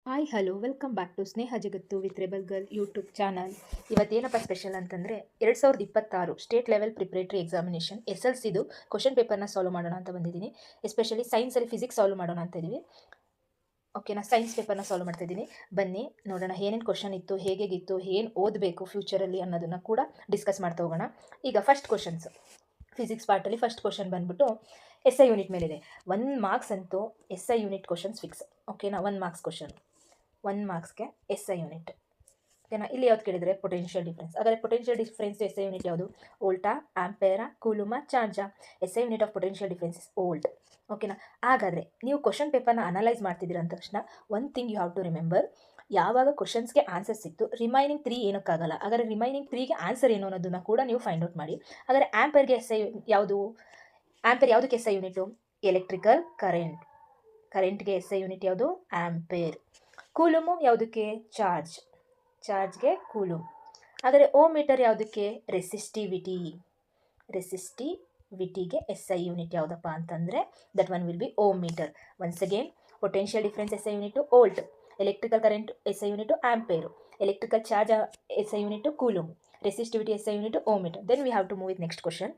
Hi hello welcome back to Sneha Jagattu with rebel girl YouTube channel. ಇವತ್ತೇನಪ್ಪ special ಅಂತಂದರೆ 2026 state level preparatory examination SLCದು question ಪೇಪರ್ನ solve ಮಾಡೋಣ ಅಂತ ಬಂದಿದ್ದೀನಿ. ಎಸ್ಪೆಷಲಿ ಸೈನ್ಸಲ್ಲಿ ಫಿಸಿಕ್ಸ್ ಸಾಲ್ವ್ ಮಾಡೋಣ ಅಂತ ಇದ್ದೀವಿ. ಓಕೆನಾ, ಸೈನ್ಸ್ ಪೇಪರ್ನ ಸಾಲ್ವ್ ಮಾಡ್ತಾ ಇದ್ದೀನಿ. ಬನ್ನಿ ನೋಡೋಣ ಏನೇನು ಕ್ವಶನ್ ಇತ್ತು, ಹೇಗಿತ್ತು, ಏನು ಓದಬೇಕು ಫ್ಯೂಚರಲ್ಲಿ ಅನ್ನೋದನ್ನು ಕೂಡ ಡಿಸ್ಕಸ್ ಮಾಡ್ತಾ ಹೋಗೋಣ. ಈಗ ಫಸ್ಟ್ ಕ್ವಶನ್ಸ್ ಫಿಸಿಕ್ಸ್ ಪಾರ್ಟಲ್ಲಿ ಫಸ್ಟ್ ಕ್ವಶನ್ ಬಂದ್ಬಿಟ್ಟು SI ಯೂನಿಟ್ ಮೇಲಿದೆ. 1 ಮಾರ್ಕ್ಸ್ ಅಂತೂ SI ಯೂನಿಟ್ ಕ್ವಶನ್ಸ್ ಫಿಕ್ಸ್. ಓಕೆನಾ, 1 ಮಾರ್ಕ್ಸ್ ಕ್ವಶನ್, 1 ಮಾರ್ಕ್ಸ್ಗೆ SI ಯೂನಿಟ್. ಓಕೆನಾ, ಇಲ್ಲಿ ಯಾವ್ದು ಕೇಳಿದರೆ ಪೊಟೆನ್ಷಿಯಲ್ ಡಿಫ್ರೆನ್ಸ್. ಹಾಗಾದರೆ ಪೊಟೆನ್ಷಿಯಲ್ ಡಿಫ್ರೆನ್ಸ್ SI ಯೂನಿಟ್ ಯಾವುದು? ವೋಲ್ಟಾ, ಆಂಪೇರಾ, ಕೂಲುಮಾ, ಚಾರ್ಜಾ? SI unit of potential difference is volt. ಓಕೆನಾ, ಹಾಗಾದರೆ ನೀವು ಕ್ವಶನ್ ಪೇಪರ್ನ ಅನಲೈಸ್ ಮಾಡ್ತಿದ್ದೀರ ಅಂದ ತಕ್ಷಣ one thing you have to remember, ಯಾವಾಗ ಕ್ವಶನ್ಸ್ಗೆ ಆನ್ಸರ್ ಸಿಕ್ತು ರಿಮೈನಿಂಗ್ 3 ಏನಕ್ಕಾಗಲ್ಲ. ಹಾಗಾದರೆ ರಿಮೈನಿಂಗ್ 3ಗೆ ಆನ್ಸರ್ ಏನು ಅನ್ನೋದನ್ನು ಕೂಡ ನೀವು ಫೈಂಡ್ ಔಟ್ ಮಾಡಿ. ಹಾಗಾದರೆ ಆಂಪೇರ್ಗೆ SI ಯಾವುದು? ಆಂಪೇರ್ ಯಾವುದಕ್ಕೆ SI ಯೂನಿಟು? Electrical current. ಕರೆಂಟ್ಗೆ SI ಯೂನಿಟ್ ಯಾವುದು? ಆಂಪೇರ್. ಕೂಲುಮು ಯಾವುದಕ್ಕೆ? ಚಾರ್ಜ್. ಚಾರ್ಜ್ಗೆ ಕೂಲುಮ್. ಹಾಗಾದರೆ ಓಮ್ ಮೀಟರ್ ಯಾವುದಕ್ಕೆ? ರೆಸಿಸ್ಟಿವಿಟಿ. ರೆಸಿಸ್ಟಿವಿಟಿಗೆ SI ಯೂನಿಟ್ ಯಾವುದಪ್ಪ ಅಂತಂದರೆ that one will be ohm metre. Once again, potential difference SI unit volt, electrical current SI unit ampere, electrical charge SI unit coulomb, resistivity SI unit ohm metre. Then we have to move with next question.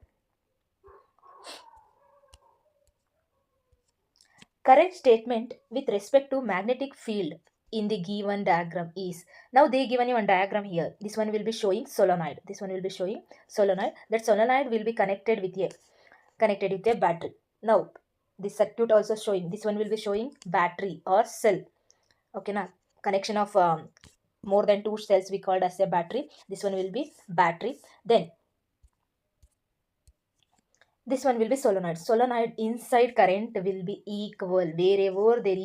Current statement with respect to magnetic field in the given diagram is. Now they given you one diagram here. This one will be showing solenoid. This one will be showing solenoid. That solenoid will be connected with a battery. Now this circuit also showing. This one will be showing battery or cell. Okay, now connection of more than 2 cells we called as a battery. This one will be battery. Then this one will be solenoid. Solenoid inside current will be equal. Wherever there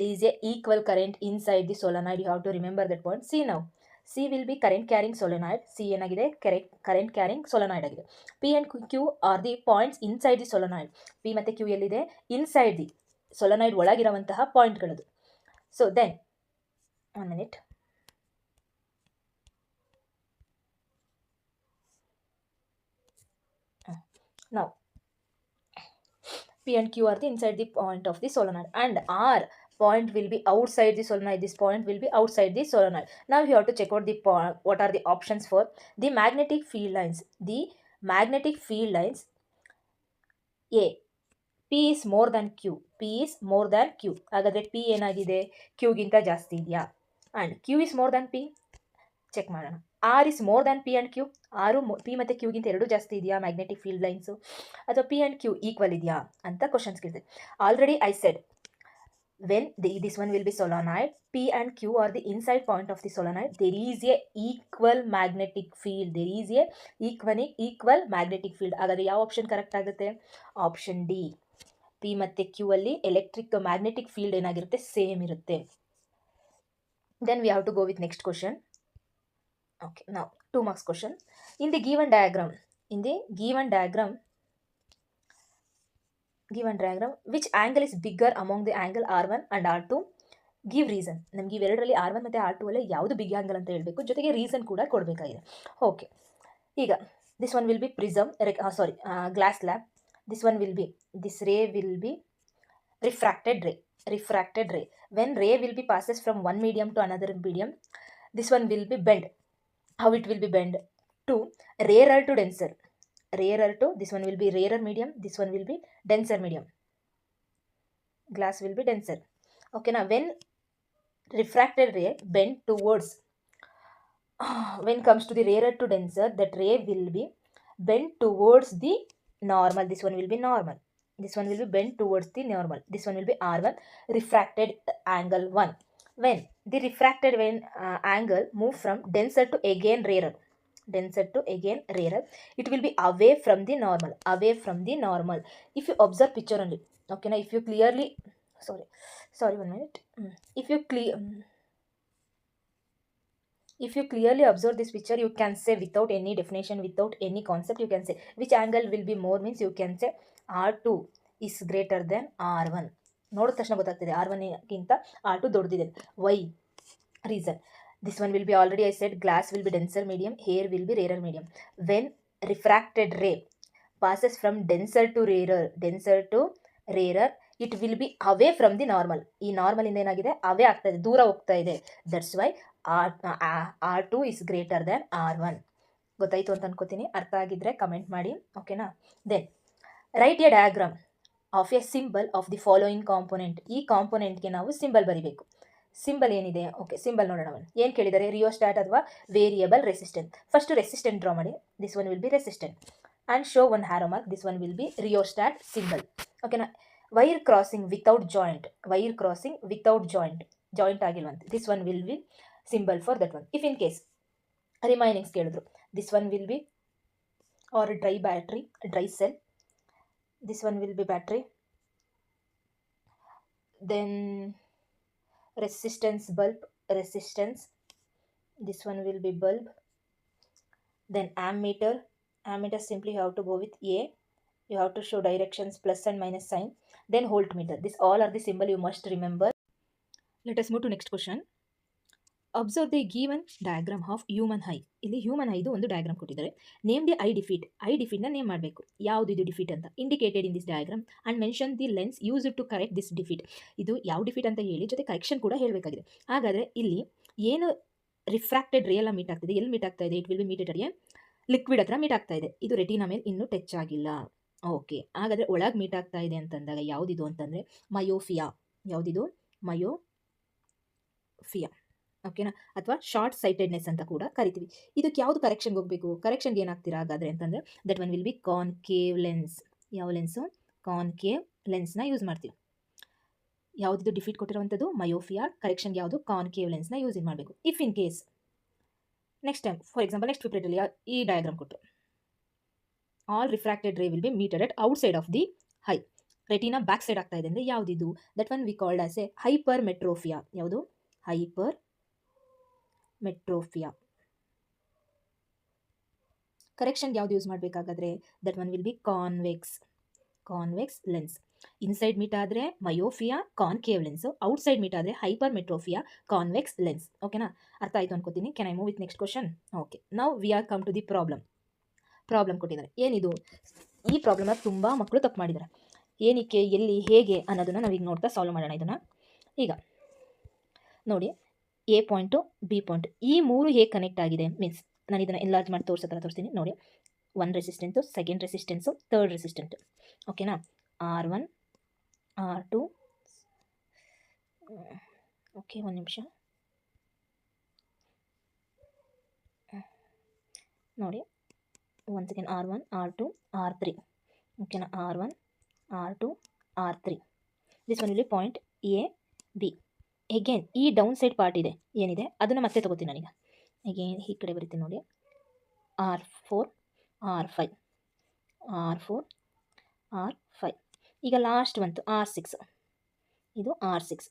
is a equal current inside the solenoid, you have to remember that point. See now, C will be current carrying solenoid. C ಏನಾಗಿದೆ? current carrying solenoid ಆಗಿದೆ. P and Q are the points inside the solenoid. P ಮತ್ತು Q ಎಲ್ಲಿದೆ? inside the solenoid ಒಳಗಿರುವಂತಹ ಪಾಯಿಂಟ್ಗಳದು. So then, 1 minute. Now P and Q are the inside the point of the solenoid, and R point will be outside the solenoid. This point will be outside the solenoid. Now you have to check out the what are the options for the magnetic field lines. The magnetic field lines, A, P is more than Q. P is more than Q. ಹಾಗಾದರೆ P ಏನಾಗಿದೆ? Q ಗಿಂತ ಜಾಸ್ತಿ ಇದೆಯಾ? and Q is more than P. Check ಮಾಡೋಣ. R is more than P and Q. R P ಮತ್ತು Q ಗಿಂತ ಎರಡು ಜಾಸ್ತಿ ಇದೆಯಾ ಮ್ಯಾಗ್ನೆಟಿಕ್ ಫೀಲ್ಡ್ ಲೈನ್ಸು? ಅಥವಾ P and Q ಈಕ್ವಲ್ ಇದೆಯಾ ಅಂತ ಕ್ವಶನ್ಸ್ ಕೇಳಿದೆ. Already I said when this one will be solenoid, P and Q are the inside point of the solenoid, there is a equal magnetic field. There is a equal magnetic field. ಹಾಗಾದರೆ ಯಾವ option correct ಆಗುತ್ತೆ? Option D. P ಮತ್ತು Q ಅಲ್ಲಿ electric magnetic field ಏನಾಗಿರುತ್ತೆ? Same ಇರುತ್ತೆ. Then we have to go with next question. Okay, now 2 marks question. In the given diagram, which angle is bigger among the angle R1 and R2? Give reason. ನಮಗೆ ಇವೆರಡರಲ್ಲಿ R1 ಮತ್ತು R2 ಅಲ್ಲೇ ಯಾವುದು big angle ಅಂತ ಹೇಳಬೇಕು, ಜೊತೆಗೆ reason ಕೂಡ ಕೊಡಬೇಕಾಗಿದೆ. Okay, ಈಗ this one will be prism, glass slab. This one will be, this ray will be refracted ray. When ray will be passes from one medium to another medium, this one will be bend. How it will be bend? To rarer to denser. This one will be rarer medium, this one will be denser medium. Glass will be denser. Okay, now when refracted ray bend towards, when comes to the rarer to denser, that ray will be bent towards the normal. This one will be normal. This one will be bent towards the normal. This one will be R1, refracted angle 1. When the refracted angle move from denser to again rarer, it will be away from the normal. If you observe picture only, okay, now if you clearly, sorry 1 minute. If you clearly observe this picture, you can say without any definition, without any concept, you can say which angle will be more, means you can say R2 is greater than R1. ನೋಡಿದ ತಕ್ಷಣ ಗೊತ್ತಾಗ್ತದೆ R1 ಗಿಂತ R2 ದೊಡ್ಡದಿದೆ. Why reason? This one will be, already I said, glass will be denser medium, air will be rarer medium. When refracted ray passes from denser to rarer, it will be away from the normal. ಈ ನಾರ್ಮಲಿಂದ ಏನಾಗಿದೆ, away ಆಗ್ತಾ ಇದೆ, ದೂರ ಹೋಗ್ತಾ ಇದೆ. That's why R2 is greater than R1. ಗೊತ್ತಾಯಿತು ಅಂತ ಅನ್ಕೋತೀನಿ. ಅರ್ಥ ಆಗಿದ್ರೆ ಕಮೆಂಟ್ ಮಾಡಿ, ಓಕೆನಾ. Then write a diagram of a symbol of the following component. ಈ ಕಾಂಪೊನೆಂಟ್ಗೆ ನಾವು ಸಿಂಬಲ್ ಬರಿಬೇಕು. ಸಿಂಬಲ್ ಏನಿದೆ, ಓಕೆ ಸಿಂಬಲ್ ನೋಡೋಣ. ಏನು ಕೇಳಿದ್ದಾರೆ, ರಿಯೋಸ್ಟಾಟ್ ಅಥವಾ variable resistant. First resistant draw ಮಾಡಿ. This one will be resistant and show one arrow mark. This one will be rheostat symbol, ಓಕೆನಾ. Wire crossing without joint, wire crossing without joint ಆಗಿಲ್ವಂತೆ. This one will be symbol for that one. If in case remainings ಕೇಳಿದ್ರು, this one will be or dry battery, dry cell. This one will be battery. Then resistance bulb, resistance. This one will be bulb. Then ammeter. Ammeter simply you have to go with A. You have to show directions plus and minus sign. Then voltmeter. This all are the symbol you must remember. Let us move to next question. Observe the given diagram of human eye. ಇಲ್ಲಿ human ಐದು ಒಂದು diagram ಕೊಟ್ಟಿದ್ದಾರೆ. Name the eye defect. Eye ಡಿಫೀಟ್ನ name ಮಾಡಬೇಕು. ಯಾವುದು ಇದು defect ಅಂತ. Indicated in this diagram and mention the lens use to correct this defect. ಇದು ಯಾವ ಡಿಫೀಟ್ ಅಂತ ಹೇಳಿ ಜೊತೆ ಕರೆಕ್ಷನ್ ಕೂಡ ಹೇಳಬೇಕಾಗಿದೆ. ಹಾಗಾದರೆ ಇಲ್ಲಿ ಏನು ರಿಫ್ರಾಕ್ಟೆಡ್ ರೇಯೆಲ್ಲ ಮೀಟ್ ಆಗ್ತಿದೆ, ಎಲ್ಲಿ ಮೀಟ್ ಆಗ್ತಾ ಇದೆ, ಇಟ್ ವಿಲ್ ಬಿ ಮೀಟೆಡ್ ಅಡಿಯ ಲಿಕ್ವಿಡ್ ಹತ್ರ ಮೀಟ್ ಆಗ್ತಾ ಇದೆ. ಇದು ರೆಟಿನಾ ಮೇಲೆ ಇನ್ನೂ ಟಚ್ ಆಗಿಲ್ಲ. ಓಕೆ, ಹಾಗಾದರೆ ಒಳಗೆ ಮೀಟ್ ಆಗ್ತಾ ಇದೆ ಅಂತಂದಾಗ ಯಾವುದಿದು ಅಂತಂದರೆ ಮಯೋಫಿಯಾ. ಯಾವುದಿದು, ಮಯೋಫಿಯಾ, ಓಕೆನಾ, ಅಥವಾ ಶಾರ್ಟ್ ಸೈಟೆಡ್ನೆಸ್ ಅಂತ ಕೂಡ ಕರಿತೀವಿ. ಇದಕ್ಕೆ ಯಾವುದು ಕರೆಕ್ಷನ್ಗೆ ಹೋಗಬೇಕು, ಕರೆಕ್ಷನ್ಗೆ ಏನಾಗ್ತೀರಾ ಹಾಗಾದರೆ ಅಂತಂದರೆ that one will be concave lens. ಯಾವ ಲೆನ್ಸು, ಕಾನ್ಕೇವ್ ಲೆನ್ಸ್ನ ಯೂಸ್ ಮಾಡ್ತೀವಿ. ಯಾವುದಿದು ಡಿಫೀಟ್ ಕೊಟ್ಟಿರುವಂಥದ್ದು ಮಯೋಫಿಯಾ, ಕರೆಕ್ಷನ್ಗೆ ಯಾವುದು ಕಾನ್ಕೇವ್ ಲೆನ್ಸ್ನ ಯೂಸ್ ಮಾಡಬೇಕು. If in case next time for example next ಪ್ರಿಪರೇಟಲ್ಲಿ ಈ ಡಯಾಗ್ರಾಮ್ ಕೊಟ್ಟು all refracted ray will be meeted at outside of the eye. Retina back side ಆಗ್ತಾ ಇದೆ ಅಂದರೆ ಯಾವುದಿದು, that one we called as a hypermetropia. ಯಾವುದು, hypermetropia. ಕರೆಕ್ಷನ್ಗೆ ಯಾವುದು ಯೂಸ್ ಮಾಡಬೇಕಾಗಾದ್ರೆ that one will be convex lens. Inside meet ಆದರೆ myopia concave lens, outside meet ಆದರೆ ಹೈಪರ್ ಮೆಟ್ರೋಫಿಯಾ ಕಾನ್ವೆಕ್ಸ್ ಲೆನ್ಸ್. ಓಕೆನಾ, ಅರ್ಥ ಆಯಿತು ಅನ್ಕೋತೀನಿ. Can I move with next question? Okay, now we are come to the problem ಕೊಟ್ಟಿದ್ದಾರೆ. ಏನಿದು, ಈ ಪ್ರಾಬ್ಲಮ್ನ ತುಂಬ ಮಕ್ಕಳು ತಪ್ಪು ಮಾಡಿದ್ದಾರೆ. ಏನಕ್ಕೆ, ಎಲ್ಲಿ, ಹೇಗೆ ಅನ್ನೋದನ್ನು ನಾವೀಗ ನೋಡ್ತಾ ಸಾಲ್ವ್ ಮಾಡೋಣ. ಇದನ್ನು ಈಗ ನೋಡಿ, ಎ ಪಾಯಿಂಟು ಬಿ ಪಾಯಿಂಟ್, ಈ ಮೂರು ಹೇಗೆ ಕನೆಕ್ಟ್ ಆಗಿದೆ ಮೀನ್ಸ್ ನಾನು ಇದನ್ನು ಎನ್ಲಾರ್ಜ್ ಮಾಡಿ ತೋರಿಸ್ತೀನಿ ನೋಡಿ. One resistance, second resistance, third resistant, ಓಕೆನಾ. R1 R2, ಓಕೆ ಒಂದು ನಿಮಿಷ ನೋಡಿ. One second, R1 R2 R3, ಓಕೆನಾ. R1 R2 R3. This one ಇಲ್ಲಿ ಪಾಯಿಂಟ್ ಎ ಬಿ. ಎಗೇನ್ ಈ ಡೌನ್ ಸೈಡ್ ಪಾರ್ಟ್ ಇದೆ ಏನಿದೆ ಅದನ್ನು ಮತ್ತೆ ತೊಗೋತೀನಿ ನಾನೀಗ. ಎಗೇನ್ ಈ ಕಡೆ ಬರೀತೀನಿ ನೋಡಿ. R4 R5 R4 R5. ಈಗ ಲಾಸ್ಟ್ ಬಂತು R6. ಇದು R6.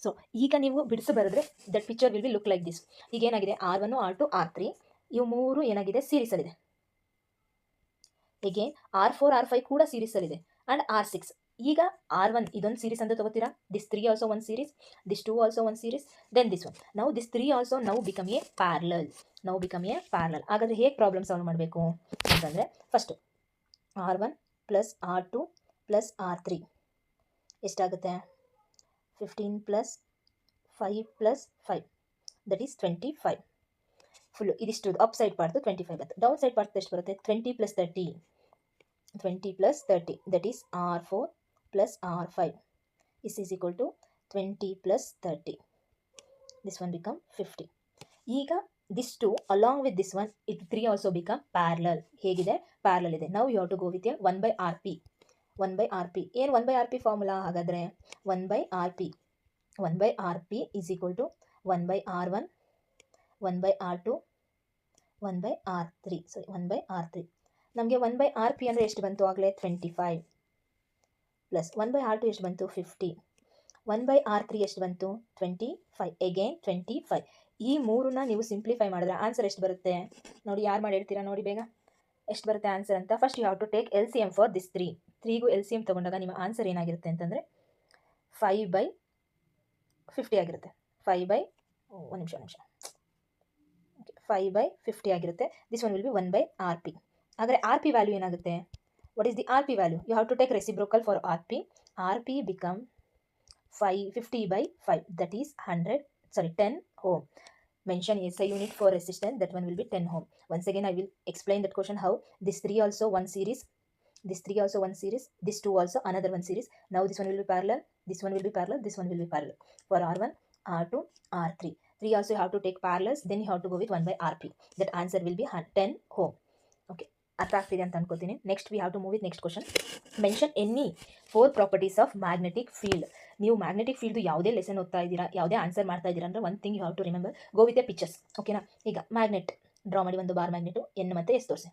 ಸೊ ಈಗ ನೀವು ಬಿಡಿಸಿ ಬರೆದ್ರೆ that picture will be look like this. ಈಗ ಏನಾಗಿದೆ, R1 R2 R3 ಇವು ಮೂರು ಏನಾಗಿದೆ, ಸೀರೀಸಲ್ಲಿದೆ. ಎಗೇನ್ R4 R5 ಕೂಡ ಸೀರೀಸಲ್ಲಿದೆ ಆ್ಯಂಡ್ R6. ಈಗ R1 ಇದೊಂದು ಸೀರೀಸ್ ಅಂತ ತಗೋತೀರಾ. This 3 also one series, this 2 also one series, then this one. Now this 3 also now become a parallel. ಹಾಗಾದರೆ ಹೇಗೆ ಪ್ರಾಬ್ಲಮ್ ಸಾಲ್ವ್ ಮಾಡಬೇಕು ಅಂತಂದರೆ first R1 plus R2 plus R3 ಎಷ್ಟಾಗುತ್ತೆ, 15 plus 5 plus 5 that is 25. Full ಇದಿಷ್ಟು up side ಪಾರ್ಟ್ದು 25 ಬರುತ್ತೆ. Down side part ಎಷ್ಟು ಬರುತ್ತೆ, 20 plus 30 that is R4 plus R5 is equal to 20 plus 30. This one become 50. ಈಗ this 2 along with this one, it 3 also become parallel. ಹೇಗಿದೆ, parallel ಇದೆ. Now you have to go with a 1 by RP. ಏನು 1 by RP formula ಹಾಗಾದರೆ 1 by RP is equal to 1 by R1 1 by R2 1 by R3. sorry 1 by R3. ನಮಗೆ 1 by RP ಅಂದರೆ ಎಷ್ಟು ಬಂತು ಆಗಲೇ, 25 plus 1 by R2 ಎಷ್ಟು ಬಂತು, 50. 1 by R3 ಎಷ್ಟು ಬಂತು, 25. ಎಗೇನ್ 25. ಈ ಮೂರನ್ನ ನೀವು ಸಿಂಪ್ಲಿಫೈ ಮಾಡಿದ್ರೆ ಆನ್ಸರ್ ಎಷ್ಟು ಬರುತ್ತೆ ನೋಡಿ. ಯಾರು ಮಾಡಿ ಹೇಳ್ತೀರಾ ನೋಡಿ ಬೇಗ, ಎಷ್ಟು ಬರುತ್ತೆ ಆನ್ಸರ್ ಅಂತ. First you have to take LCM for this 3ಗೂ LCM ತೊಗೊಂಡಾಗ ನಿಮ್ಮ ಆನ್ಸರ್ ಏನಾಗಿರುತ್ತೆ ಅಂತಂದರೆ 5/50 ಆಗಿರುತ್ತೆ. 5/50 ಆಗಿರುತ್ತೆ. This one will be 1 by RP. ಹಾಗಾದರೆ RP ವ್ಯಾಲ್ಯೂ ಏನಾಗುತ್ತೆ, what is the RP value, you have to take reciprocal for RP. RP become 50 by 5, that is 10 ohm. Mention SI unit for resistance, that one will be 10 ohm. Once again I will explain that question how this 3 also one series, this 3 also one series, this 2 also another one series. Now this one will be parallel, this one will be parallel, this one will be parallel. For R1, R2, R3, 3 also you have to take parallels, then you have to go with 1 by RP. That answer will be 10 ohm. Okay, ಅರ್ಥ ಆಗ್ತಿದೆ ಅಂತ ಅನ್ಕೋತೀನಿ. Next we have to move with next question. Mention any 4 properties of magnetic field. ನೀವು magnetic field ಯಾವುದೇ lesson ಓದ್ತಾ ಇದ್ದೀರಾ, ಯಾವುದೇ answer ಮಾಡ್ತಾ ಇದ್ದೀರಾ ಅಂದ್ರೆ one thing you have to remember, go with a pictures. ಓಕೆನಾ? ಈಗ ಮ್ಯಾಗ್ನೆಟ್ ಡ್ರಾ ಮಾಡಿ, ಒಂದು ಬಾರ್ ಮ್ಯಾಗ್ನೆಟು, ಎನ್ ಮತ್ತೆ ಎಸ್ ತೋರಿಸಿ.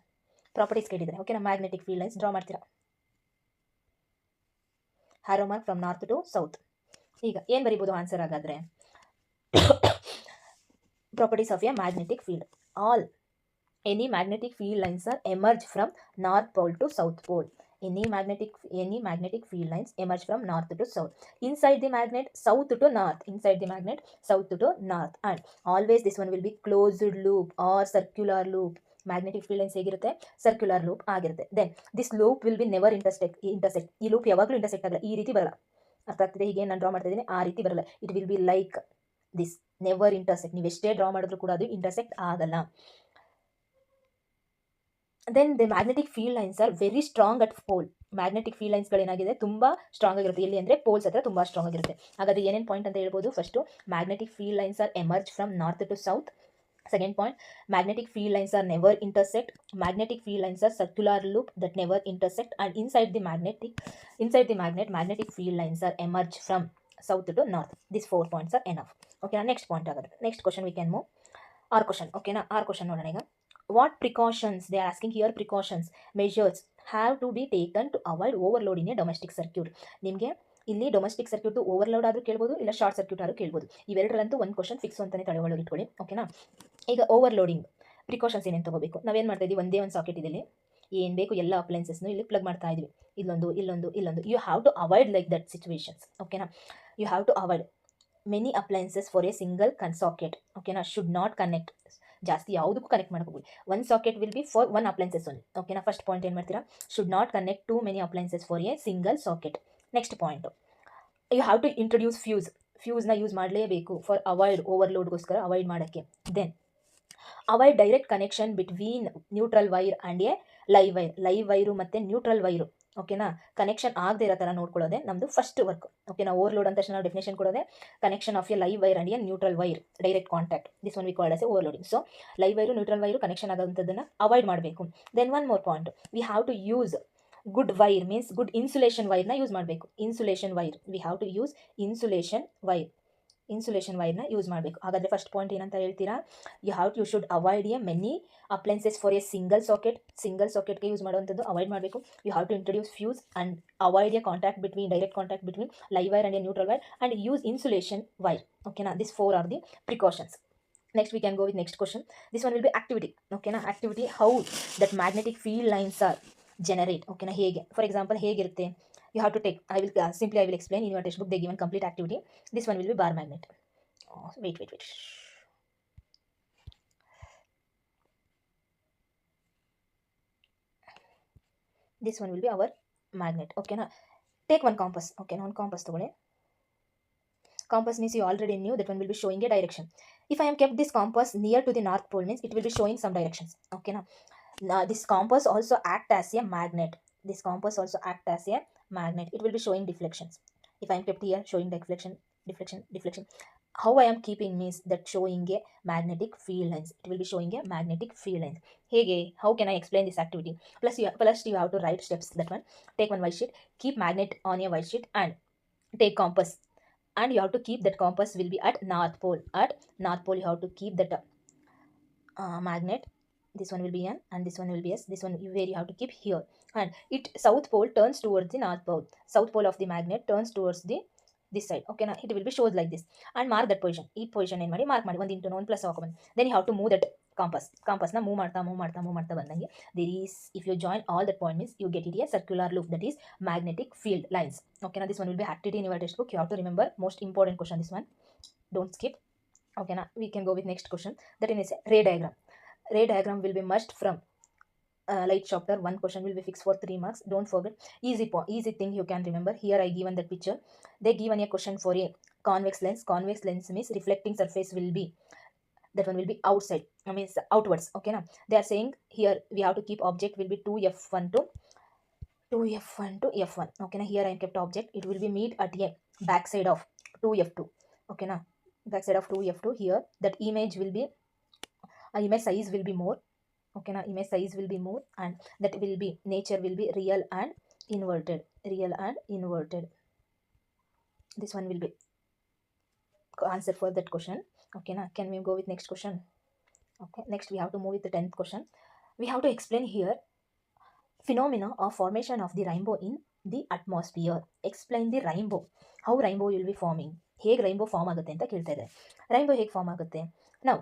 ಪ್ರಾಪರ್ಟೀಸ್ ಕೇಳಿದರೆ ಓಕೆನಾ, ಮ್ಯಾಗ್ನೆಟಿಕ್ ಫೀಲ್ಡ್ ಲೈನ್ಸ್ ಡ್ರಾ ಮಾಡ್ತೀರಾ. Arrow mark from north to south. ಈಗ ಏನು ಬರೀಬೋದು ಆನ್ಸರ್ ಹಾಗಾದರೆ? Properties of A magnetic field. All any magnetic field lines are emerge from north pole to south pole. Any magnetic field lines emerge from north to south. Inside the magnet, south to north. Inside the magnet, south to north. And always this one will be closed loop or circular loop. Magnetic field lines ಹೇಗಿರುತ್ತೆ? Circular loop ಆಗಿರುತ್ತೆ. Then this loop will be never intersect. ಈ loop ಯಾವಾಗಲೂ intersect ಆಗಲ್ಲ, ಈ ರೀತಿ ಬರಲ್ಲ. ಅರ್ಥ ಆಗ್ತಿದೆ? ಹೀಗೆ ನಾನು ಡ್ರಾ ಮಾಡ್ತಾ ಇದ್ದೀನಿ, ಆ ರೀತಿ ಬರಲ್ಲ. It will be like this, never intersect. ನೀವು ಎಷ್ಟೇ ಡ್ರಾ ಮಾಡಿದ್ರು ಕೂಡ ಅದು ಇಂಟರ್ಸೆಕ್ಟ್ ಆಗಲ್ಲ. Then the magnetic field lines are very strong at pole. Magnetic field ಲೈನ್ಸ್ಗಳು ಏನಾಗಿದೆ, ತುಂಬ ಸ್ಟ್ರಾಂಗ್ ಆಗಿರುತ್ತೆ. ಎಲ್ಲಿ ಅಂದರೆ ಪೋಲ್ಸ್ ಹತ್ರ ತುಂಬ ಸ್ಟ್ರಾಂಗ್ ಆಗಿರುತ್ತೆ. ಹಾಗಾದ್ರೆ ಏನೇನು ಪಾಯಿಂಟ್ ಅಂತ ಹೇಳ್ಬೋದು? First, magnetic field lines are emerge from north to south. Second point, magnetic field lines are never intersect. Magnetic field lines are circular loop that never intersect. And inside the magnet, magnetic field lines are emerge from south to north. These 4 points are enough. Okay, next point agade. Next question we can move. R question. Okay na, R question nodana ಈಗ. What precautions, they are asking here, precautions, measures have to be taken to avoid overload in a domestic circuit. ನಿಮಗೆ ಇಲ್ಲಿ domestic circuit overload ಆದರೂ ಕೇಳ್ಬೋದು, ಇಲ್ಲ short circuit ಆದರೂ ಕೇಳ್ಬೋದು. ಇವೆರಡರಂತೂ ಒಂದು question fix ಅಂತಾನೆ ತಲೆಯೊಳಗೆ ಇಟ್ಕೊಳ್ಳಿ. ಓಕೆನಾ? ಈಗ ಓವರ್ಲೋಡಿಂಗ್ ಪ್ರಿಕಾಷನ್ಸ್ ಏನೇನು ತಗೋಬೇಕು? ನಾವೇನು ಮಾಡ್ತಾ ಇದ್ದೀವಿ, ಒಂದೇ ಒಂದು ಸಾಕೆಟ್ ಇದೆ, ಏನು ಬೇಕು ಎಲ್ಲ ಅಪ್ಲೈನ್ಸಸ್ನು ಇಲ್ಲಿ ಪ್ಲಗ್ ಮಾಡ್ತಾ ಇದ್ವಿ. ಇಲ್ಲೊಂದು you have to avoid like that situations. ಓಕೆನಾ? You have to avoid many appliances for a single socket. ಓಕೆನಾ? Should not connect. ಜಾಸ್ತಿ ಯಾವುದಕ್ಕೂ ಕನೆಕ್ಟ್ ಮಾಡ್ಕೋಬೋದು. One socket will be for one appliances only. ಓಕೆನಾ? ಫಸ್ಟ್ ಪಾಯಿಂಟ್ ಏನು ಮಾಡ್ತೀರಾ? Should not connect to many appliances for a single socket. Next point, you have to introduce ಫ್ಯೂಸ್ನ use ಮಾಡಲೇಬೇಕು for avoid ಓವರ್ಲೋಡ್ಗೋಸ್ಕರ, avoid ಮಾಡೋಕ್ಕೆ. Then avoid direct connection between neutral wire and A live wire ಮತ್ತು neutral wire. ಓಕೆನಾ? Connection ಆಗದೆ ಇರೋ ಥರ ನೋಡ್ಕೊಳ್ಳೋದೆ ನಮ್ಮದು ಫಸ್ಟ್ ವರ್ಕ್. ಓಕೆನಾ? ಓವರ್ಲೋಡ್ ಅಂತ ನಾವು ಡೆಫಿನೇಷನ್ ಕೊಡೋದೆ connection of a live wire and a neutral wire, direct contact. This one we called as a overloading. So live wire neutral wire connection ಆಗೋಂಥದ್ದನ್ನು ಅವಾಯ್ಡ್ ಮಾಡಬೇಕು. Then one more point, we have to use good wire, means good insulation ವೈರ್ನ use ಮಾಡಬೇಕು. Insulation wire, we have to use insulation ವೈರ್ನ use ಮಾಡಬೇಕು. ಹಾಗಾದರೆ first point ಏನಂತ ಹೇಳ್ತೀರಾ? You should avoid a many appliances for a single ಸಾಕೆಟ್ಗೆ use ಮಾಡುವಂಥದ್ದು avoid ಮಾಡಬೇಕು. You have to introduce fuse and avoid a direct contact between live wire and a neutral wire and use insulation wire. ಓಕೆನಾ? This 4 are the precautions. Next we can go with next question. This one will be activity. Okay na, activity, how that magnetic field lines are generate. Okay na, hege, for example hegirutte, you have to take, I will explain. In your textbook they given complete activity. This one will be bar magnet. Wait, this one will be our magnet. Okay na, take one compass. Okay na, one compass togole. Compass means you already knew that one will be showing a direction. If I am kept this compass near to the north pole, means it will be showing some directions. Okay now this compass also act as a magnet. It will be showing deflections. If I am kept here, showing deflection. How I am keeping means that showing a magnetic field lines. It will be showing a magnetic field lines. Hege, how can I explain this activity? Plus you have to write steps. That one, take one white sheet, keep magnet on a white sheet and take compass. And you have to keep that compass will be at north pole. You have to keep that magnet. This one will be N and this one will be S. This one where you have to keep here. And it south pole turns towards the north pole. South pole of the magnet turns towards this side. Okay now it will be shows like this. And mark that position. Each position ಏನು ಮಾಡಿ mark ಮಾಡಿ, ಒಂದು into ಒಂದು plus ಹಾಕೋಬಂದು. Then you have to move that compassನ move ಮಾಡ್ತಾ ಬಂದಂಗೆ there is, if you join all that point means you get it a circular loop, that is magnetic field lines. Okay now this one will be activity in your textbook. You have to remember, most important question this one, don't skip. Okay now we can go with next question. That is ray diagram. Ray diagram will be merged from light chapter, one question will be fixed for 3 marks. Don't forget. Easy thing you can remember. Here I given that picture. They given a question for a convex lens. Convex lens means reflecting surface will be, that one will be outside, I mean outwards. Okay, now they are saying here we have to keep object will be 2f1 to 2f1 okay, now here I kept object, it will be meet at a backside of 2f2. Okay, now backside of 2f2, here that image will be image size will be more. Okay, now image size will be more, and that will be nature will be real and inverted. Real and inverted, this one will be answer for that question. Okay, now can we go with next question? Okay, next we have to move with the 10th question. We have to explain here phenomena of formation of the rainbow in the atmosphere. Explain the rainbow. How rainbow will be forming? ಹೇಗೆ rainbow form ಆಗುತ್ತೆ ಅಂತ ಕೇಳ್ತಾ ಇದ್ದಾರೆ. Rainbow ಹೇಗೆ form ಆಗುತ್ತೆ? ನಾವು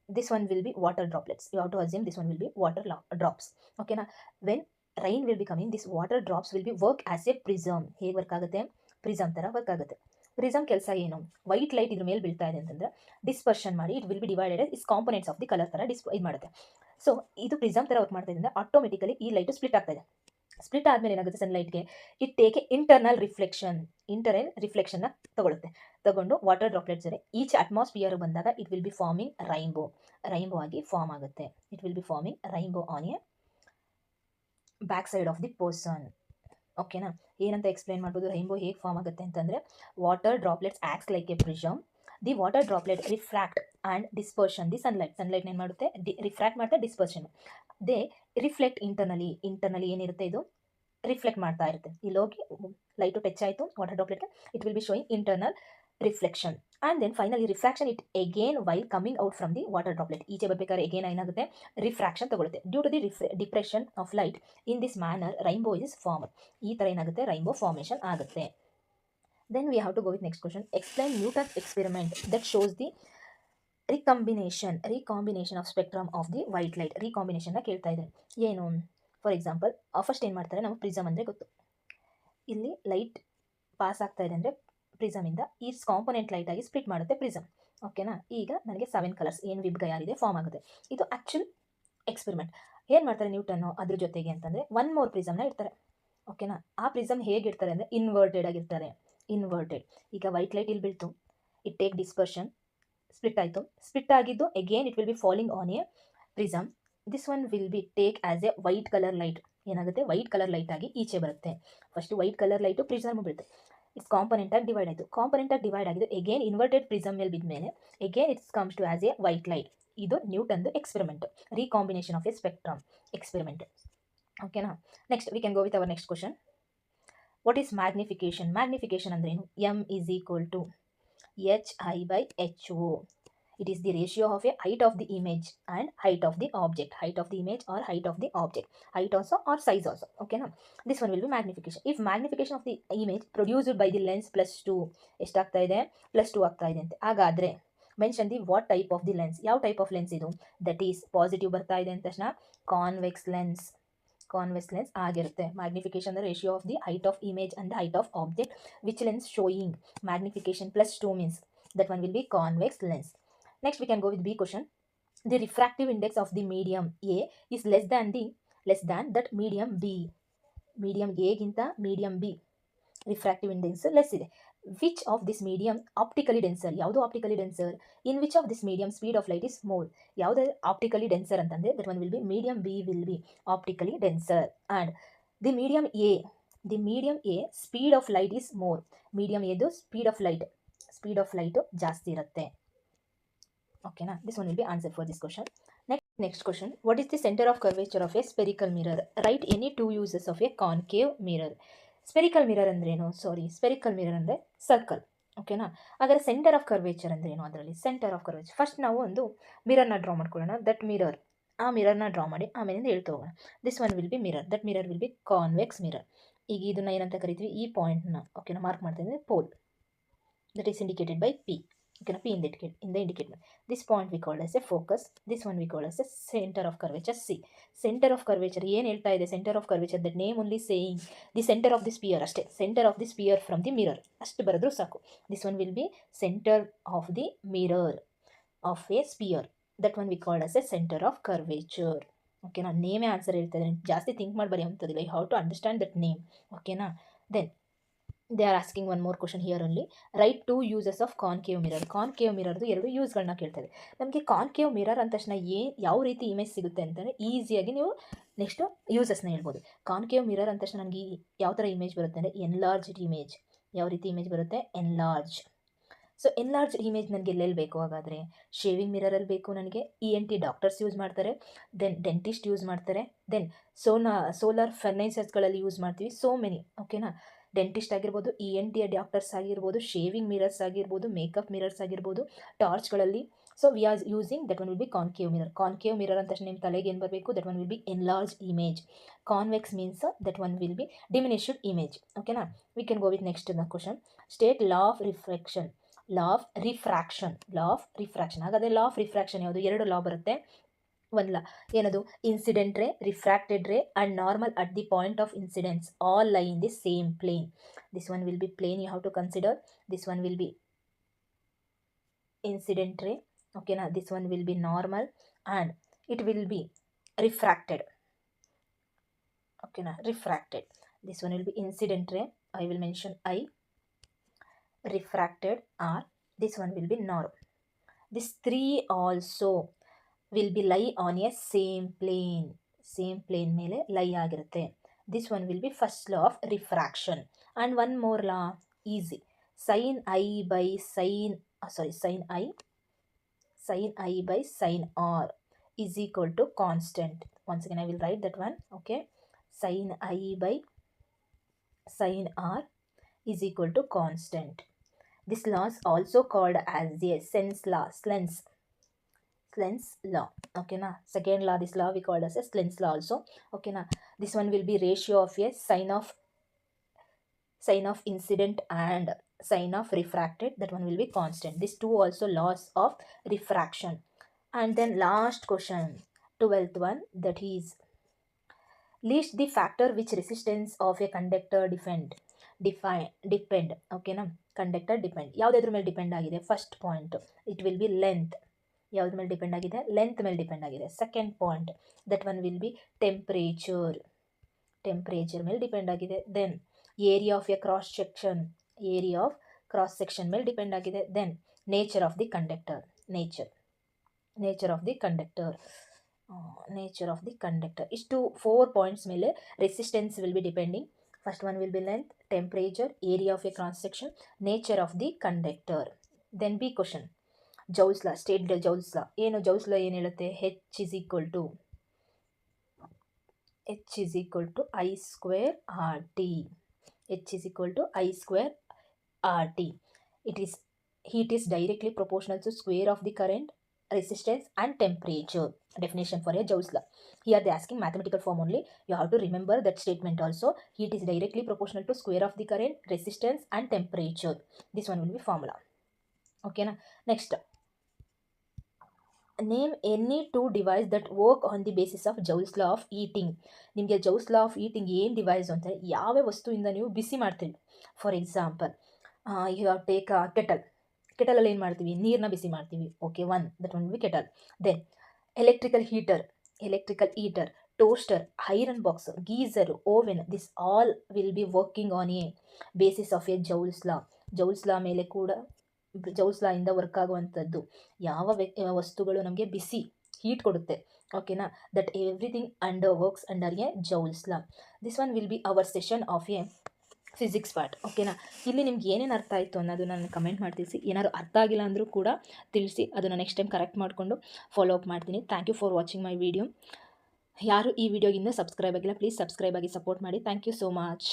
this one will be water droplets. You have to assume this one will be water drops. Okay, na when rain will be coming, this water drops will be work as a prism. ಹೇಗೆ work ಆಗುತ್ತೆ? Prism ತರ work ಆಗುತ್ತೆ. Prism ಕೆಲಸ ಏನು? White light ಇದ್ರ ಮೇಲೆ ಬೀಳ್ತಾ ಇದೆ ಅಂತಂದ್ರೆ ಡಿಸ್ಪರ್ಷನ್ ಮಾಡಿ it will B divided is components of the colour ತರ ಇದು ಮಾಡುತ್ತೆ. ಸೊ ಇದು ಪ್ರಿಸಮ್ ತರ ವರ್ಕ್ ಮಾಡ್ತಾ ಇದೆ, ಆಟೋಮೆಟಿಕಲಿ ಈ ಲೈಟ್ ಸ್ಪ್ಲಿಟ್ ಆಗ್ತಾ ಇದೆ. ಸ್ಪ್ಲಿಟ್ ಆದ್ಮೇಲೆ ಏನಾಗುತ್ತೆ, ಸನ್ಲೈಟ್ಗೆ ಇಟ್ ಟೇಕ್ ಇಂಟರ್ನಲ್ ರಿಫ್ಲೆಕ್ಷನ್ ತಗೊಂಡು ವಾಟರ್ ಡ್ರಾಪ್ಲೆಟ್ಸ್ ಈಚ್ ಅಟ್ಮಾಸ್ಫಿಯರ್ ಬಂದಾಗ it will be forming rainbow ಆಗಿ ಫಾರ್ಮ್ ಆಗುತ್ತೆ. It will be forming rainbow on a back side of the person. ಓಕೆನಾ, ಏನಂತ ಎಕ್ಸ್ಪ್ಲೈನ್ ಮಾಡ್ಬೋದು ರೈನ್ಬೋ ಹೇಗೆ ಫಾರ್ಮ್ ಆಗುತ್ತೆ ಅಂತಂದರೆ, water droplets acts like a prism. The water droplet refract and dispersion the sunlight ಏನು ಮಾಡುತ್ತೆ, ರಿಫ್ರಾಕ್ಟ್ ಮಾಡ್ತಾ ಡಿಸ್ಪರ್ಷನ್. ದೇ ರಿಫ್ಲೆಕ್ಟ್ ಇಂಟರ್ನಲಿ ಏನಿರುತ್ತೆ ಇದು ರಿಫ್ಲೆಕ್ಟ್ ಮಾಡ್ತಾ ಇರುತ್ತೆ. ಇಲ್ಲಿ ಹೋಗಿ ಲೈಟು ಟಚ್ ಆಯಿತು ವಾಟರ್ ಡ್ರಾಪ್ಲೆಟ್ಗೆ, it will be showing internal reflection. And then finally refraction it again while coming out from the water droplet. ಈಚೆ ಬರ್ಬೇಕಾದ್ರೆ ಅಗೇನ್ ಏನಾಗುತ್ತೆ, ರಿಫ್ರಾಕ್ಷನ್ ತಗೊಳುತ್ತೆ. Due to the depression of light in this manner rainbow is form. ಈ ಥರ ಏನಾಗುತ್ತೆ, rainbow formation ಆಗುತ್ತೆ. Then we have to go with next question. Explain Newton's experiment that shows the recombination of spectrum of the white light. ರಿಕಾಂಬಿನೇಷನ್ನ ಕೇಳ್ತಾ ಇದೆ. ಏನು? For example first ಏನು ಮಾಡ್ತಾರೆ, ನಮಗೆ ಪ್ರಿಸಮ್ ಅಂದರೆ ಗೊತ್ತು. ಇಲ್ಲಿ ಲೈಟ್ ಪಾಸ್ ಆಗ್ತಾ ಇದೆ ಅಂದರೆ ಪ್ರಿಸಮಿಂದ ಈ ಕಾಂಪೊನೆಂಟ್ ಲೈಟ್ ಆಗಿ ಸ್ಪ್ಲಿಟ್ ಮಾಡುತ್ತೆ ಪ್ರಿಸಮ್. ಓಕೆನಾ, ಈಗ ನನಗೆ 7 ಕಲರ್ಸ್ ಏನು ವಿಬ್ಗ ಯಾರಿದೆ ಫಾರ್ಮ್ ಆಗುತ್ತೆ. ಇದು ಆ್ಯಕ್ಚುಲ್ ಎಕ್ಸ್ಪೆರಿಮೆಂಟ್. ಏನು ಮಾಡ್ತಾರೆ ನ್ಯೂಟನ್ನು ಅದ್ರ ಜೊತೆಗೆ ಅಂತಂದರೆ 1 more ಪ್ರಿಸಮ್ನ ಇಡ್ತಾರೆ. ಓಕೆನಾ, ಆ ಪ್ರಿಸಮ್ ಹೇಗಿರ್ತಾರೆ ಅಂದರೆ ಇನ್ವರ್ಟೆಡ್ ಆಗಿರ್ತಾರೆ. ಈಗ ವೈಟ್ ಲೈಟ್ ಇಲ್ಲಿ ಬೀಳ್ತು, ಇಟ್ ಟೇಕ್ ಡಿಸ್ಪರ್ಷನ್, ಸ್ಪ್ಲಿಟ್ ಆಯಿತು. ಸ್ಪ್ಲಿಟ್ ಆಗಿದ್ದು again it will be falling on a prism. This one will be take as a white colour light. ಏನಾಗುತ್ತೆ, ವೈಟ್ ಕಲರ್ ಲೈಟ್ ಆಗಿ ಈಚೆ ಬರುತ್ತೆ. First white colour light prism ಬೀಳುತ್ತೆ, it's component ಆಗಿ divide ಆಯಿತು. Component ಆಗಿ divide ಆಗಿದ್ದು again inverted prism ಮೇಲೆ ಬಿದ್ದ ಮೇಲೆ again it's comes to as a white light. ಇದು ನ್ಯೂಟನ್ದು experiment, recombination of a spectrum experiment. ಓಕೆನಾ, next we can go with our next question. What is magnification? Magnification ಅಂದ್ರೆ ಏನು? M is equal to HI/HO. It is the ratio of a height of the image and height of the object. Height of the image or height of the object. Height also or size also. Okay, now this one will be magnification. If magnification of the image produced by the lens +2 ಎಷ್ಟಾಗ್ತಾ ಇದೆ, +2 ಆಗ್ತಾ ಇದೆ ಅಂತ, ಹಾಗಾದರೆ mention the what type of the lens. ಯಾವ type of lens ಇದು? That is positive ಬರ್ತಾ ಇದೆ ಅಂದ ತಕ್ಷಣ ಕಾನ್ವೆಕ್ಸ್ ಲೆನ್ಸ್ ಆಗಿರುತ್ತೆ. Magnification the ratio of the height of image and height of object which lens showing magnification +2 means that one will be convex lens. Next we can go with B question. The refractive index of the medium A is less than that medium B. Medium A ಗಿಂತ medium B refractive index less ಇದೆ. Which of this medium optically denser? ಯಾವುದು optically denser? In which of this medium speed of light is more? ಯಾವುದು optically denser ಅಂತಂದ್ರೆ that one will be medium B will be optically denser. And the medium A speed of light is more. medium A ದು speed of light ಜಾಸ್ತಿ ಇರುತ್ತೆ. ಓಕೆನಾ, this one will B answer for this question. Next question. What is the centre of curvature of A spherical mirror? Right any 2 uses of A concave mirror. Spherical mirror ಅಂದ್ರೇನು? Spherical mirror ಅಂದರೆ circle. ಓಕೆನಾ, ಹಾಗಾದ್ರೆ centre of curvature ಅಂದ್ರೇನು? ಅದರಲ್ಲಿ centre of curvature first ನಾವು ಒಂದು ಮಿರರ್ನ draw ಮಾಡ್ಕೊಳ್ಳೋಣ. That mirror, ಆ ಮಿರರ್ನ ಡ್ರಾ ಮಾಡಿ ಆಮೇಲಿಂದ ಹೇಳ್ತಾ ಹೋಗೋಣ. This one will B mirror. That mirror will be convex mirror. ಈಗ ಇದನ್ನು ಏನಂತ ಕರಿತೀವಿ, ಈ ಪಾಯಿಂಟ್ನ ಓಕೆನಾ ಮಾರ್ಕ್ ಮಾಡ್ತಾ ಇದ್ದೀವಿ pole. That is indicated by P. Okay, P in the indicator. This point we call as a focus. This one we call as a center of curvature C. Center of curvature ಏನು ಹೇಳ್ತಾ ಇದೆ? center of curvature, that name only saying the center of the sphere ಅಷ್ಟೇ. center of the sphere from the mirror ಅಷ್ಟು ಬರೆದ್ರು ಸಾಕು. This one will be center of the mirror of a sphere. That one we call as a center of curvature. ಓಕೆನಾ. ನೇಮೇ answer ಹೇಳ್ತಾ ಇದ್ದೀನಿ, ಜಾಸ್ತಿ think ಮಾಡಿ ಬರೀ ಅಂಥದ್ದಿಲ್ಲ. You have to understand that name. ಓಕೆನಾ. Then they are asking one more question here only. Write 2 uses of concave mirror. Concave ಮಿರರ್ದು 2 ಯೂಸ್ಗಳನ್ನ ಕೇಳ್ತಾರೆ. ನಮಗೆ ಕಾನ್ಕೇವ್ ಮಿರರ್ ಅಂದ ತಕ್ಷಣ ಯಾವ ರೀತಿ ಇಮೇಜ್ ಸಿಗುತ್ತೆ ಅಂತಂದರೆ ಈಸಿಯಾಗಿ ನೀವು ನೆಕ್ಸ್ಟು ಯೂಸಸ್ನ ಹೇಳ್ಬೋದು. ಕಾನ್ಕೇವ್ ಮಿರರ್ ಅಂದ ತಕ್ಷಣ ನನಗೆ ಯಾವ ಥರ ಇಮೇಜ್ ಬರುತ್ತೆ ಅಂದರೆ ಎನ್ಲಾರ್ಜ್ಡ್ ಇಮೇಜ್. ಯಾವ ರೀತಿ ಇಮೇಜ್ ಬರುತ್ತೆ? ಎನ್ಲಾರ್ಜ್. ಸೊ ಎನ್ಲಾರ್ಜ್ ಇಮೇಜ್ ನನಗೆ ಎಲ್ಲೆಲ್ಲಿ ಬೇಕು ಹಾಗಾದರೆ? ಶೇವಿಂಗ್ ಮಿರರಲ್ಲಿ ಬೇಕು ನನಗೆ. ENT ಡಾಕ್ಟರ್ಸ್ ಯೂಸ್ ಮಾಡ್ತಾರೆ, ದೆನ್ ಡೆಂಟಿಸ್ಟ್ ಯೂಸ್ ಮಾಡ್ತಾರೆ, ದೆನ್ ಸೋಲಾರ್ ಫರ್ನೈಸರ್ಸ್ಗಳಲ್ಲಿ ಯೂಸ್ ಮಾಡ್ತೀವಿ. So many. ಓಕೆನಾ. ಡೆಂಟಿಸ್ಟ್ ಆಗಿರ್ಬೋದು, ENT ಡಾಕ್ಟರ್ಸ್ ಆಗಿರ್ಬೋದು, ಶೇವಿಂಗ್ ಮಿರರ್ಸ್ ಆಗಿರ್ಬೋದು, ಮೇಕಪ್ ಮಿರರ್ಸ್ ಆಗಿರ್ಬೋದು, ಟಾರ್ಚ್ಗಳಲ್ಲಿ. So we are using that one will be concave mirror. Concave mirror ಅಂತ ತಕ್ಷಣ ನಿಮ್ಮ ತಲೆಗೆ ಏನು ಬರಬೇಕು? That one will be enlarge image. Convex means that one will be diminished image. ಓಕೆನಾ. We can go with next the question. State law of reflection. Law of refraction. ಹಾಗಾದರೆ law of refraction ಯಾವುದು? 2 ಲಾ ಬರುತ್ತೆ. ಒಂದು ಲಾ ಏನದು? Incident ray, refracted ray and normal at the point of incidence all lie in the same plane. This one will be plane, you have to consider. This one will be incident ray. Okay na. This one will be normal and it will be refracted. Okay na. Refracted. This one will be incident ray. I will mention I. Refracted R. This one will be norm. This 3 also will be lie on a same plane. Same plane ಮೇಲೆ lie ಆಗಿರುತ್ತೆ. This one will be first law of refraction. And one more law, easy. Sin I by sin by sin R is equal to constant. Once again I will write that one. Okay. Sin I by sin R is equal to constant. This law is also called as the Slen's law. Okay na. Second law, this law we called as a Slen's law also. Okay na. This one will be ratio of a sign of incident and sign of refracted. That one will be constant. These 2 also laws of refraction. And then last question, 12th one, that is list the factor which resistance of a conductor depend. Okay na. Conductor depend. ಯಾವುದ್ರ ಮೇಲೆ depend ಆಗಿದೆ? First point, it will be length. ಯಾವ್ದ್ರ ಮೇಲೆ depend ಆಗಿದೆ? Length ಮೇಲೆ depend ಆಗಿದೆ. Second point, that one will be temperature ಮೇಲೆ depend ಆಗಿದೆ. Then area of a cross section ಮೇಲೆ ಡಿಪೆಂಡ್ ಆಗಿದೆ. Then nature of the conductor. ಇಷ್ಟು 4 ಪಾಯಿಂಟ್ಸ್ ಮೇಲೆ resistance will be depending. First one will be length, temperature, area of a cross section, nature of the conductor. Then B question, Joule's law. State joules ಲಾ. ಏನು joules ಲಾ ಏನು ಹೇಳುತ್ತೆ? H is equal to I square RT. H is equal to I square RT. Heat is directly proportional to square of the current, resistance and temperature. Definition for a Joule's law. Here they are asking mathematical form only. You have to remember that statement also. Heat is directly proportional to square of the current, resistance and temperature. This one will be formula. Okay na. Next, name any 2 device that work on the basis of Joule's law of heating. ನಿಮಗೆ Joule's law of heating ಏನು device ಅಂತ, ಯಾವ ವಸ್ತುವಿಂದ ನೀವು ಬಿಸಿ ಮಾಡ್ತೀವಿ. For example, you have take ಕೆಟಲಲ್ಲಿ ಏನು ಮಾಡ್ತೀವಿ? ನೀರನ್ನ ಬಿಸಿ ಮಾಡ್ತೀವಿ. Okay, that one be kettle. Then electrical heater, toaster, iron box, geyser, oven, this all will be working on a basis of a Joule's law ಮೇಲೆ ಕೂಡ ಜೌಲ್ಸ್ ಲಾ ಇಂದ work ಆಗುವಂಥದ್ದು. ಯಾವ ವಸ್ತುಗಳು ನಮಗೆ ಬಿಸಿ ಹೀಟ್ ಕೊಡುತ್ತೆ. ಓಕೆನಾ. That everything works under A Joule's law. This one will be our session of A physics part. ಓಕೆನಾ. ಇಲ್ಲಿ ನಿಮ್ಗೆ ಏನೇನು ಅರ್ಥ ಆಯಿತು ಅನ್ನೋದು ನಾನು ಕಮೆಂಟ್ ಮಾಡಿ ತಿಳಿಸಿ. ಏನಾದ್ರು ಅರ್ಥ ಆಗಿಲ್ಲ ಅಂದರೂ ಕೂಡ ತಿಳಿಸಿ, ಅದನ್ನು ನೆಕ್ಸ್ಟ್ ಟೈಮ್ ಕರೆಕ್ಟ್ ಮಾಡಿಕೊಂಡು ಫಾಲೋ ಅಪ್ ಮಾಡ್ತೀನಿ. Thank you for watching my video. ಯಾರು ಈ ವಿಡಿಯೋಗಿಂದ ಸಬ್ಸ್ಕ್ರೈಬ್ ಆಗಿಲ್ಲ, ಪ್ಲೀಸ್ ಸಬ್ಸ್ಕ್ರೈಬ್ ಆಗಿ ಸಪೋರ್ಟ್ ಮಾಡಿ. Thank you so much.